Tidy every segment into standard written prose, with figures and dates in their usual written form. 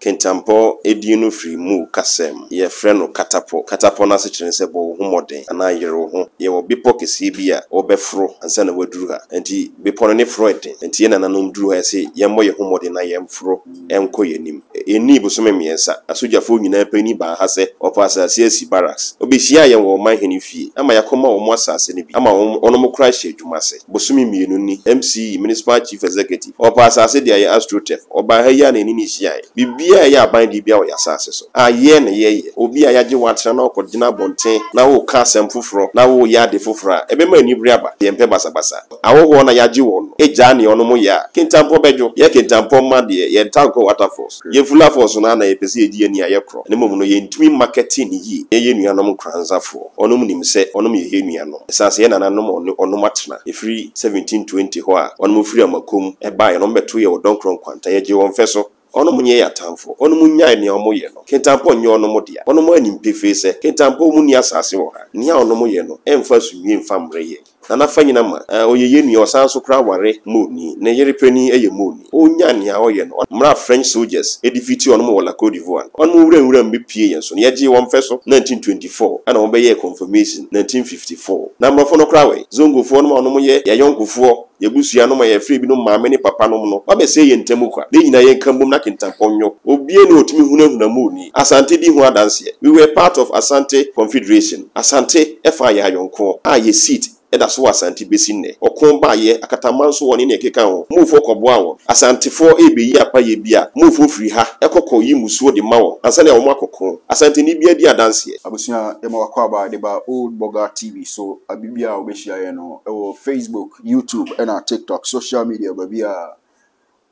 Kentampo edinu free mu kasem ye frɛ no katapo na se kyerɛ sɛ bo homoden ana yero ho ye wo bipo kesi bia obɛfro ansa na waduru ha enti bipo no ne froiden enti ye nananom duru ha se ye mo ye homoden na ye mfro enko yenim eni busome miensa asojafo nyina pani ba ha se opasa se asi barracks obehia ye wo man heni fie ama yakoma wo mo asase ne bi ama ono mo kra hye adwuma se busome mienu ni MC municipal chief executive opasa se dia ye astrotef oba ha ya na eni ni hia bibia ya aban di bia wo yasase so aye na ye obi a yaje watra na okodina bonten na wo ka asem foforo na wo ya de foforo ebe ma ni briaba ye mpe basabasa awo na yaje wo no eja ne ono mo ya Kentampo bejo ye Kentampo ma de ye tanko waterfalls ye fula force na na epese edi ani aye kro ne mom no ye ntumi marketing yi ye nuanom kranzafo ono mu nim se ono me ye nuanom esase ye nananom ono matena efiri 1720 ho a ono mu firi amakom eba ye no beto ye odonkron kwanta ye je won feso ono munye ya tamfo ono munya ne omoye no Kentampo nye ono modia ono mo ani mpefe se Kentampo mu ni asase wo ha ne ono moye no emfa sunwie mfa mreye na nafa nyina ma oyeye nua osanso kra ware moni ne yere pani eye moni onya ne a oye no mra French soldiers edifiti ono mo wala Côte d'Ivoire ono mu wura mbepie yenso ne yeje won feso 1924 ana won be ye confirmation 1954 na mrofo no kra we zongofo ono mo ye yayonkofo yebusua no ma ye free bi no maame ne papa no no ba be se ye ntemu kwa de nyina ye nkambom na Kentampo nyo obie ne otumi hunahuna moni Asante di hu adanse we were part of Asante Confederation Asante efa ya yonko ye seat eda so Asante besinne okon ba ye akatamanso woni ne keka ho mufo koboa wo Asantefo ebeyi apa ye bia mufo free ha ekokọ yi musuo de mawo ansane wo makokon Asante ni bia di adanse abusua de mawakwa ba de ba Old Boga TV so abibia obehia ye no e Facebook YouTube and TikTok social media babia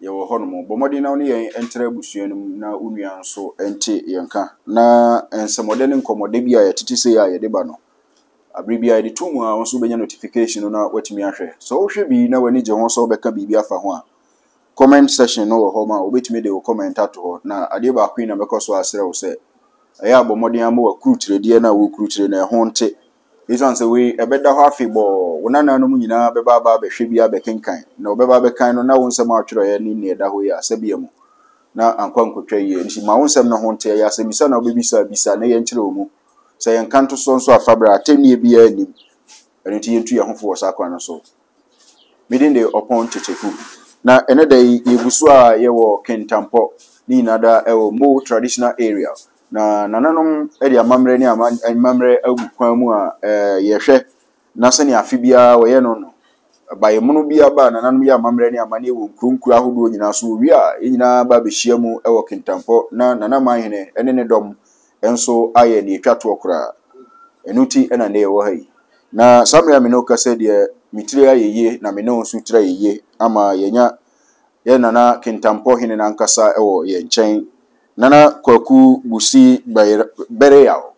ye wo hono bomodi na oni yen entere abusua num na unua nso ente yenka na ensemode ne nkomode bia ye titise ya ye de ba no abribia de tumu a wonso benya notification na watimi ahwe so wo hwe bi na wani je ho so beka bibia afa ho a comment section no ho ma obetimi de comment ato na ade ba kwin na beka so asere wo se aya abomodi amo wa krutire na wo krutire na ho nte isan se we ebeda ho afibọ wonana no nyina beba ba behwe bia bekenkan na obeba bekan no na wonsem atwero ye ni eda ho ya asebia mu na ankwankotwa ye nti ma wonsem no ho nte ya asebisa na obebisa bisa na ye nkyere omu se yen kanto so afabra atenie bia anim enti yentu ye hofo wasakwa na so midin de upon checheku na eneda yebusu a ye wo Kentampo ni nada e wo mo traditional area na nananom edi amamre ni amamre agukwan mu a yehwe na se ne afibia wo ye no ba ye munu bia ba nananom ya amamre ni amane wo nkrunkru ahodo nyina so wi a nyina ba behia mu e wo Kentampo na nanaman hene ene ne dom enso aye ne twato okra enuti ena ne wo hai na samre amino kase de mitire ayeye na me no su tire ayeye ama yenya ye nana Kentampo hene na nkasa ewo ye nchen nana kwaku busi bereyao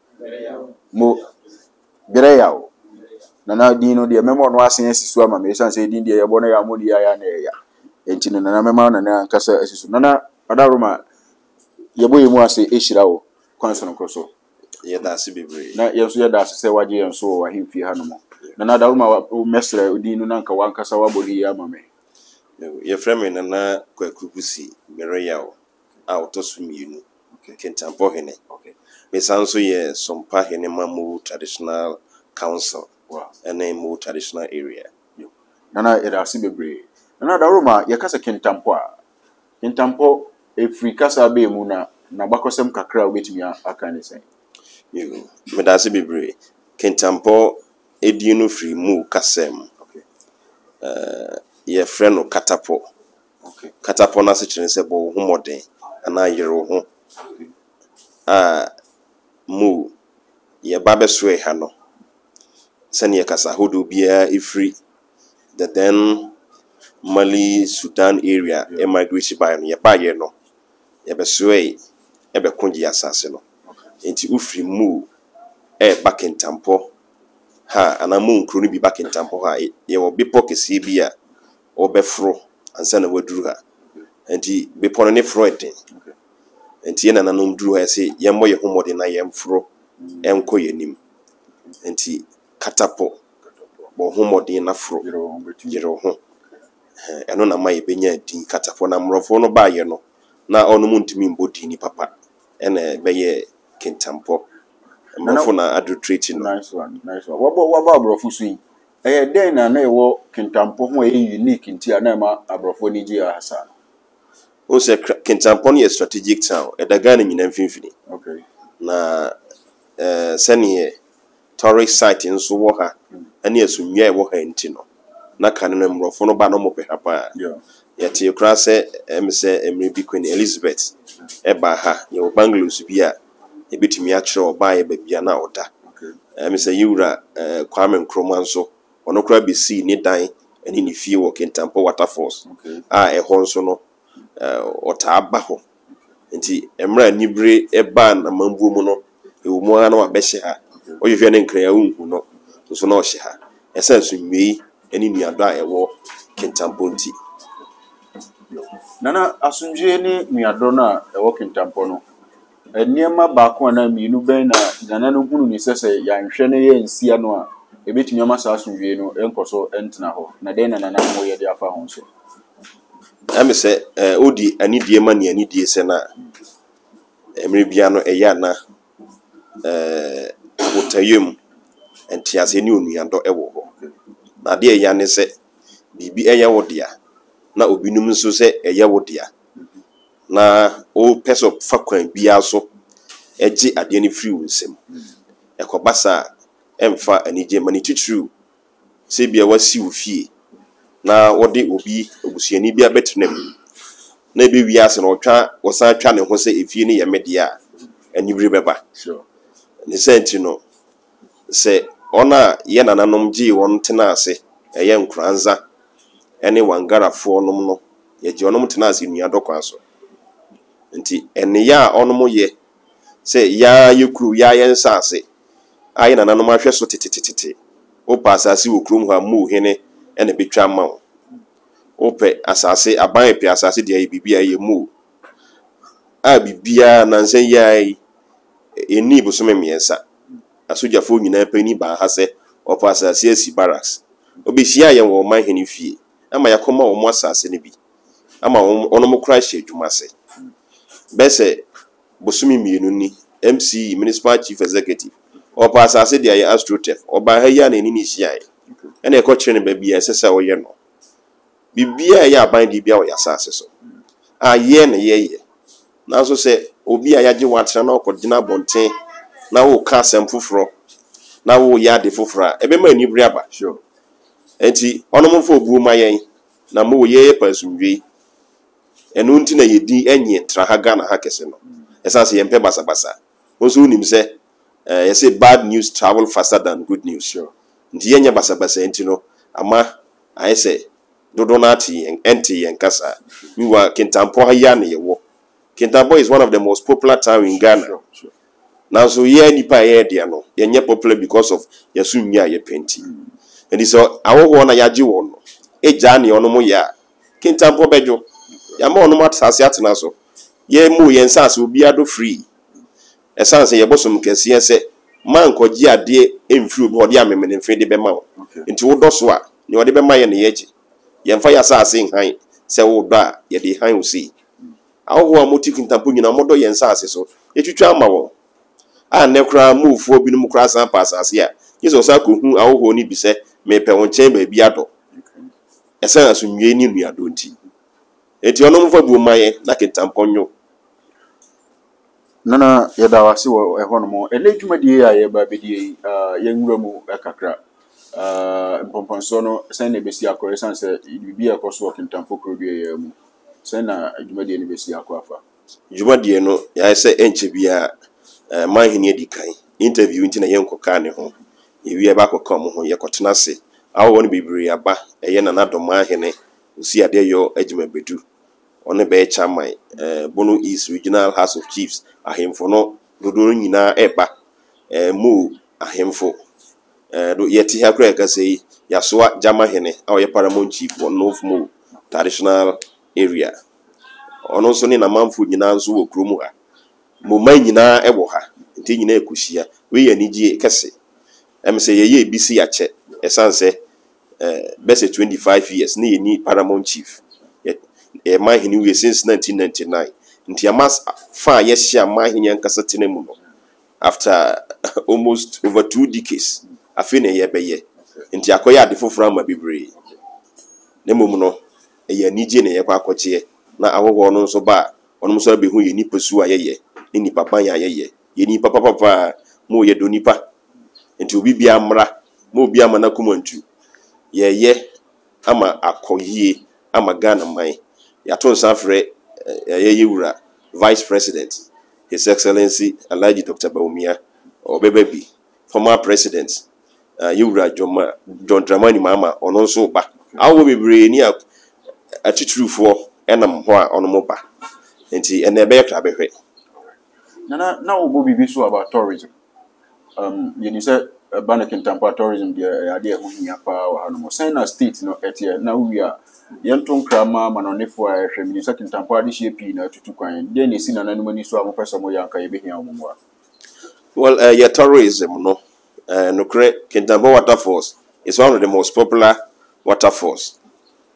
nana dino de memo no asen asisu ama me san se din de ye bono ya modi ya na ya enti nana mema nana nkasa asisu nana adaruma ye boye mu ase ehirawo kwanso no kroso ye da se bebre na ye so ye da se waje ye so wa himfi hanumo nana adaruma mesra dino na nka wankasa wa bodi ya ama me ye frame nana kwaku busi bereyao autosuminu Kentampo hene me sanso ye sompa hene mamu traditional council and mu traditional area nana era sibebre nana daruma ye kasa Kentampo Kentampo Afrika be mu na bakosem kakra obetimi aka ne sen me da sibebre Kentampo edinu free mu kasem ye frɛ no katapo na se kyerɛ sɛ bo homoden ana yero ho mu ye babe soe ha no sane ye kasa hodo bia ifri the then Mali Sudan area emigration by no ye ba ye no ye be soe e be konji asase no enti ufri mu ba Kentampo ha ana mu nkro no bi ba Kentampo ha ye wo bipo kesi bia obefro ansa na waduru ha enti bipo no ne froiden enti na nanom duru ha se ye mo ye homode na ye mfro enko yenim enti katapo bo homode na fro yero ho eno na mai benya din katapo na mrofo no ba ye no na ono muntimi mbodi ni papa ene beye Kintampo mafo na adulterate no. Nice one. Waba abrofo so yi den na ewo Kintampo ho unique ntia na ma abrofo ni ji asa. O se Kintampo no strategic town edaga na nyina mfimfini. Okay. Na seniye tourist site nso wo ha ene asumwa e wo ha nti no na kan no mrofo no ba no mope ha pa. Yeah. Yati okra se emre bi Queen Elizabeth eba ha ye Bangladesh bi a ebetumi a kire oba ye ba bia na oda. Okay. Say Yura Kwame Nkrumah nso ono kra bi si ni dan ene ni fie wo Kintampo waterfalls. Okay. Ehon nso no ota aba ho. Nti emra nibre eba na mambu mu no ewo mu ha na wa behye ha. Oyehwe ne nkran ya unhu no so na o hye ha. Esa sunwei ene nuado a ewo Kintampo nti. Nana asunje ni nuado na ewo Kintampo no. Eniema baako na mienu ben na nana no hunu ni sese ya nhwe ne ye nsia no a ebetumi amasa asunje no enkoso entena ho. Na den na nana mo ye de afa ho so. Say odi anidie ma ne anidie se na emre bia no eya na otayem entiase ni onuado ewo ho. Na de eya ne se bibi eya wo dia na obinum nso se eya wo dia na o peso fakwan bia so eji ade ni free winsem ekobasa emfa anije mani titru se bia wasi wo fie na wode obi obusuani bia betenem na be wiase na otwa wosan twa ne ho se efie ni yemede a anibire beba sure ne senti no se ona ye nananom gi won tena ase eye nkranza ene wangarafo nom no ye gi onom tena ase nuado kwa so nti ene ya onom ye se ya yekuru ya yensa ase ayi nananom ahwe so titititi o pa asase wo krum ha mu hene ene betwa ma o pe asase aban pe asase de bibia ye mu a bibia nansen yai eni busome miensa asojafo nyina pani ba ha se o pa asase asi barracks obehia ye wo man hene fie ama yakoma wo mo asase ne bi ama onom kra hye adwuma se bese busumi mienu ni MC municipal chief executive o pa asase de ya astrotef oba ha ya na eni ni hia ene ko kire ne ba bia sese wo ye no bibia ya aban di bia wo ya asase so aye ne ye na so se obi a yaje watra na okodina bonten na wo ka asem foforo na wo ya de foforo ebe ma ni bria ba sure enti onom fo obu ma yen na mo ye pasumwe enu nti na yedi enye trahaga na ha kese no esase yempe basabasa oso unim se you say bad news travel faster than good news sure nti yenye basabasa enti no ama I say dodonati and enti yankasa miwa Kintampo ha ya na yewo Kintampo is one of the most popular town in Ghana. Sure. Now so ye nipa ye dia no ye popular because of yasumia ye penti. And so awo ho na yaji wo no eja ne ono mo ya Kintampo bejo ya ma ono matase atena so ye mu ye nsase obi ado free esanse ye bosom kese se man koji ade emfiri obi ode amemene mfe de be ma nti wo do so a ne ode be ma ye ne yeji ye mfa ya sase han se wo do a ye de han usi awo ho amoti Kintampo nyina modo ye nsase so etwitwa ama wo a ne kra mufu obi no kra san pass ase a Jesus akohu awo ho ni bi se me pe won chen ba bi ado esa asunwe ni nuado nti eti ono mfa bu maye na Kintampo nyo nana yeda wase wo ehono mo elejumadi ya ye ba bedi ye nwura mu akakra mpomponso no sen na besi akore san se bibi akoso Kintampo kro bi ye mu sen na adwumadi ne besi akwafa dwumadi no ya se enche bia manhini edikan interview nti na yenkoka ne ho ewie ba kokka mo ho ye kotena se awo ne bibiri aba eye na nadoma hene usi ade yo adwuma bedu one be chairman Bono East Regional House of Chiefs ahemfo no dodo nyina eba mu ahemfo do yeti ha kra ka sei yasoa jama hene awo ye paramount chief on North Mo traditional area ono so ni na manfo nyina nso wo kromu ha mo man nyina ebo ha nti nyina ekuhia we ye nigie kese say ye bisi ache esanse bese 25 years ni paramount chief man hini we since 1999 nti amas fa yɛhyia ma ahenya nkasa tene mu no after almost over 2 decades afi na yɛbɛyɛ nti akɔyɛ ade foforɔ ama bebree na mmom no ɛyɛ anigye na yɛkɔ akɔkyeɛ na awɔwɔ no nso ba ɔnom nso abɛhu yɛ nipa su a yɛyɛ ne nipa pan a yɛyɛ yɛ nipa papa mo yɛ do nipa nti obi bia mmra mo obi ama na komantu yɛyɛ ama akɔyie ama Ghana man yato nsa frɛ yɛyɛ wura Vice President His Excellency Alhaji Dr. Bawumia Obeba bi former President Yewura John Dramani Mahama ono nso ba awo bebree ni atitrufoɔ ɛnam ho a ɔno mo ba nti ɛna ɛbɛyɛ kra bɛhwɛ na wo bibi so about tourism you say Bana Kintampo tourism the idea ho hia pa wa no Sena state no etie na we a yenton krama manonefo a hwɛ mi say Kintampo ade hye pi na tutu kwan de na si na nanu mani so a mo pesa mo yanka ye behia mo mo well your tourism no Kintampo waterfalls is one of the most popular waterfalls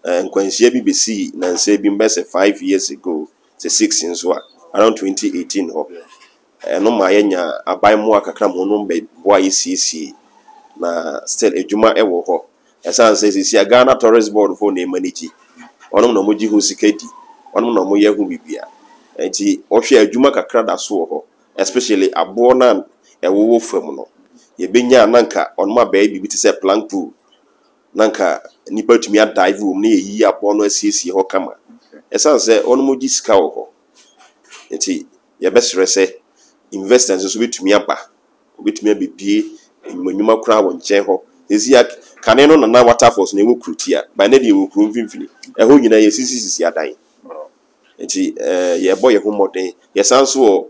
nkwanhyia bi besi na nse bi mbese 5 years ago to 6 years around 2018 ho no ma yenya aban mu akakra mo no mbe boa yisisi na still ejuma ewo ho esan say sisi Ghana Tourist Board for na manage onom no moji ho sikadi onom no moye ho bibia enti ohwe ejuma kakra da so ho especially abo na ewo fam no ye benya nanka onom abai bibi ti say plank pool nanka nipa tumi dive wo na yi abo no asiesie ho kama esan say onom moji sika ho enti ye besere say investors so betumi aba betumi abepie enwuma kura wo nche ho ezia kane no na waterfalls na ewo krutia ba na de ewo kru mfimfini eho nyina ye sisi adan enti ye boy ye ho modern ye sanso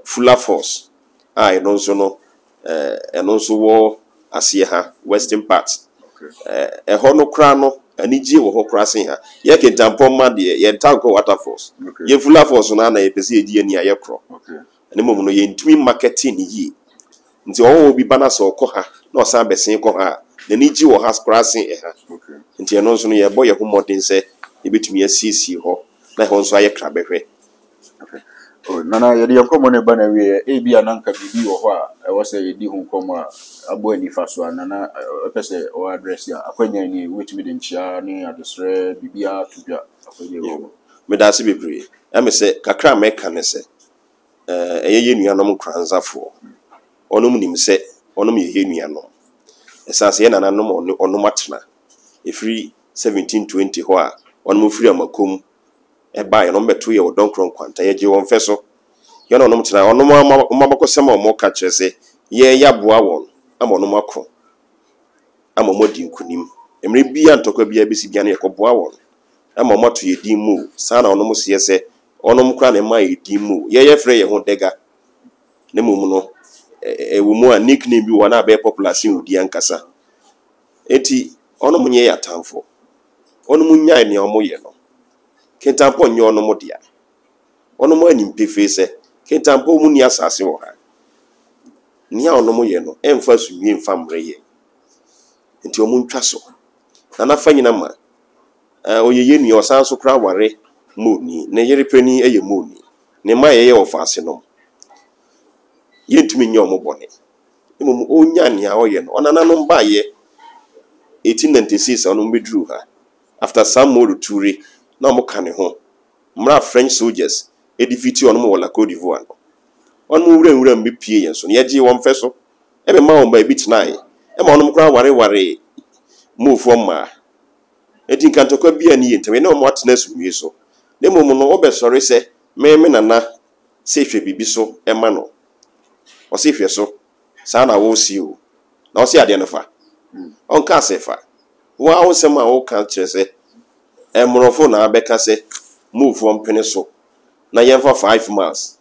fuller force no nso no eno nso wo ase ha western part eho no kra no anigye wo ho kra sen ha ye Kintampo ma de ye tanko waterfalls ye fuller force na ye pese edi ani aye kro ne mom no yentumi marketing yi nti owo bi bana so ko ha na osan besen ko ha na ni gi wo ha scratching ha nti eno nso no ye boy ho modern se e betumi asisi ho na ho nso aye kra behwe nana ye de komo ne bana wie e bia nanka bibi wo ho a e wo se ye di hu komo a abo ani fa so nana pese o address ya akwanya ni wetumi de nchia ni adesre bibia tubia akwanya wo me da se bebre e me se kakra me ka ne se ye nuanom kranzafo onom nim se onom ye nuanom esase ye nananom onom atena efiri 1720 ho a onom firi amakom e ba ye no beto ye odonkron kwanta ye je won feso ye no onom tena onom amabakosem omo ka kire se ye yaboa won ama onom akro ama modi nkunim emre bia ntokwa bia besi bia na ye koboa won ama omato ye din mu sana onom se ye se onom kra na ma edimu ye frɛ ye ho dega ne mum no ewu mu a nickname bi wana be popular sin odi ankasa eti onom nye ya tamfo onom nyae ne omo ye no Kintampo nye onom dia onom anim pefe se Kintampo mu ni asase wo ha ni a onom ye no emfa sunwie mfa mre ye enti omo ntwa so na fa nyina ma oyeye nua osan so kra ware moni ne yere pani eye moni ne ma ye ofase no yentumi nya omobone emom onya ne a oye no onananom ba ye 1896 onom bedru ha after some more touri na omo kane ho mra French soldiers edifiti onom wala Côte d'Ivoire no onom wura mbepie yen so ne ye won feso ebe ma won ba bi tnai e ma onom kra ware move ma edi kantokwa bia ni yentwe na omo atena sumwie so ne mom no obesore se me nana se hwe bibi so e ma no o se hwe so sa na wo si o na o se ade no fa on ka se fa wa wo se ma wo ka kire se emrofo na abeka se move on pene so na yemfa 5 miles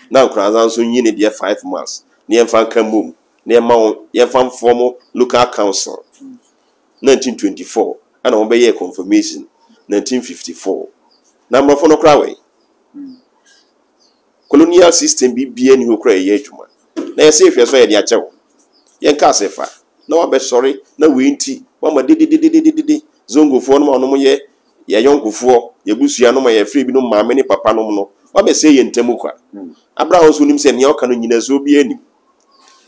na nkranza nso nyine de 5 miles ne yemfa kan mum ne yemfa form local council 1924 ana wo be ye confirmation 1954 na mrofo no kra we colonial system bi bia ni ho kra ye adwuma na ye se hwe so ye de achewo ye nka sefa na wa be sorry na we nti wa ma de zongofo no ma no ye yonkofo ye busua no ma ye free bi no maame ni papa no no be say ye ntemu kwa Abraham so nim se ne oka no nyina so bi anim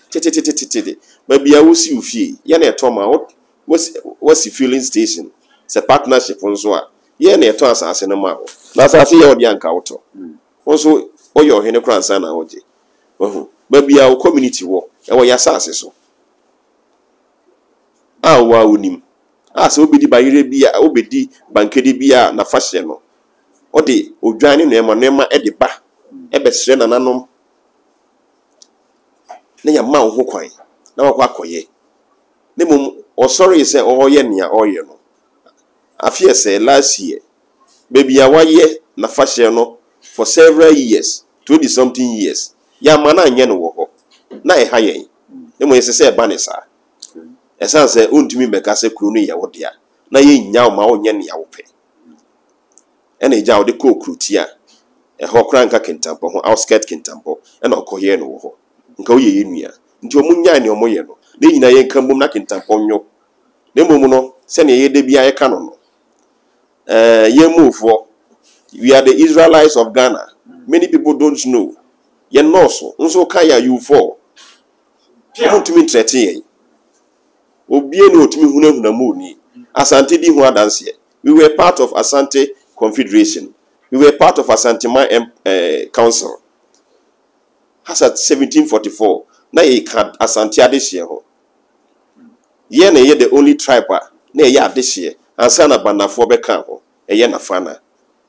tete ba bia wo si ofie ye na eto ma wasi filling station se partnership nso a ye na eto asase no ma ho na asase ye odi anka woto nso oyo hene kra nsa na oje ba bia wo community wo e wo ya asase so wa unim se obedi bayire bia obedi bankedi bia na fashion no ode odwan ne nema e de ba e be sere nananom na ya ma wo kwan na wakwa akoye ne mum sorry say oye nia oye no afie say last year baby awaye na fashion no for several years 20 something years ya mana anye no wo ho na e ha yen ne mo yese say ba ne sa esan say ontumi meka say kru no ye wo dia na ye nya ma onye ne ya wo pe ena eja wo de ko krutia e ho kranka kentampo ho outskirt kentampo ena okoye no wo ho nka wo ye yenua nti omunya ne omoye no ne nyina ye nka mbom na kentampo nyo ne mbom no se ne ye de bia ye ka no no ye mufo we are the Israelites of Ghana. Many people don't know ye no so nso ka ya you for ontumi trete ye obie ne otumi hunahuna mu ni Asante di ho adanse we were part of Asante Confederation. We were part of Asante Council. As at 1744, na ye can Asante adehye ho. Ye na ye the only tribe na ye adehye ansa na banafo beka ho. Eye na fana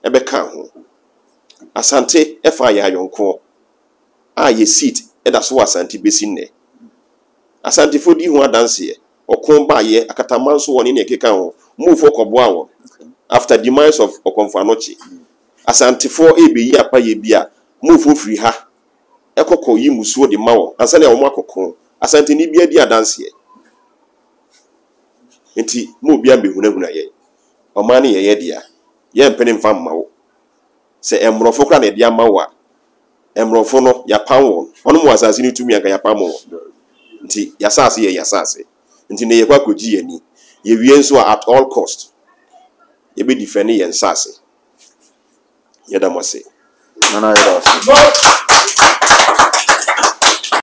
e beka ho. Asante efa ya yonko ye seat e da so Asante besi ne. Asante fo di ho adanse okon ba ye akatamanso woni ne keka ho. Mufo koboa wo. After demise of Okonfanochi, Asante for ebe yi apa ye bia mufo free ha ekoko yi musuo de mawo ansa na omo akoko Asante ni bia di adanse enti mo bia behunahuna ye oma ne ye dia ye mpene mfa mawo se emrofo kra na dia mawo a emrofo no ya panwo ono mo asase ni tumi aka ya pamo enti yasase ye yasase enti ne ye kwa koji ye ni ye wie nso at all cost ye be defend ye nsase yeda mo se nana yeda